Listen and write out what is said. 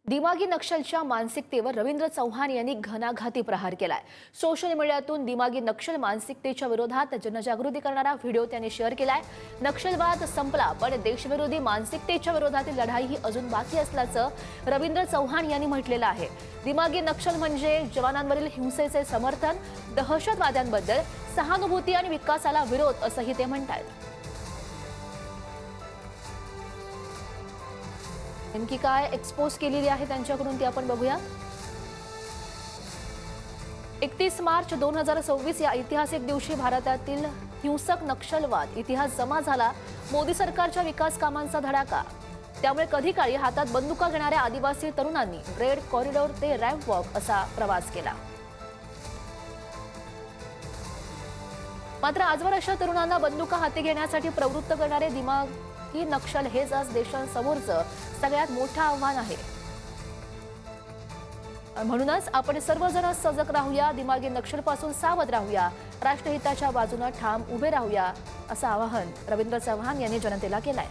दिमागी नक्षलच्या मानसिकतेवर रवींद्र चव्हाण यांनी घणाघाती प्रहार केलाय। सोशल मीडियातून दिमागी नक्षल मानसिकतेच्या विरोधात जनजागृती करणारा व्हिडिओ त्यांनी शेअर केलाय। नक्षलवाद संपला, पण देशविरोधी मानसिकतेच्या विरोधातील लढाई ही अजून बाकी असल्याचं रवींद्र चव्हाण यांनी म्हटलेलं आहे। दिमागी नक्षल म्हणजे जवानांवरील हिंसेचे समर्थन, दहशतवाद्यांबद्दल सहानुभूती आणि विकासाला विरोध असंही ते म्हणतात। नेमकी काय एक्सपोज केलेली आहे त्यांच्याकडून ती आपण बघूया। 31 मार्च 2026 या ऐतिहासिक दिवशी भारतातील हिंसक नक्षलवाद इतिहास जमा झाला। मोदी सरकारच्या विकास कामांचा धडाका। त्यामुळे कधी काळी हातात बंदुका घेणाऱ्या आदिवासी तरुणांनी रेड कॉरिडॉर ते रॅम्प वॉक असा प्रवास केला। मात्र आजवर अशा तरुणांना बंदुका हाती घेण्यासाठी प्रवृत्त करणारे दिमागी नक्षल हेच आज देशांसमोरचं सगळ्यात मोठं आव्हान आहे। म्हणूनच आपण सर्वजण सजग राहूया, दिमागी नक्षलपासून सावध राहूया, राष्ट्रहिताच्या बाजूने ठाम उभे राहूया असं आवाहन रवींद्र चव्हाण यांनी जनतेला केलंय।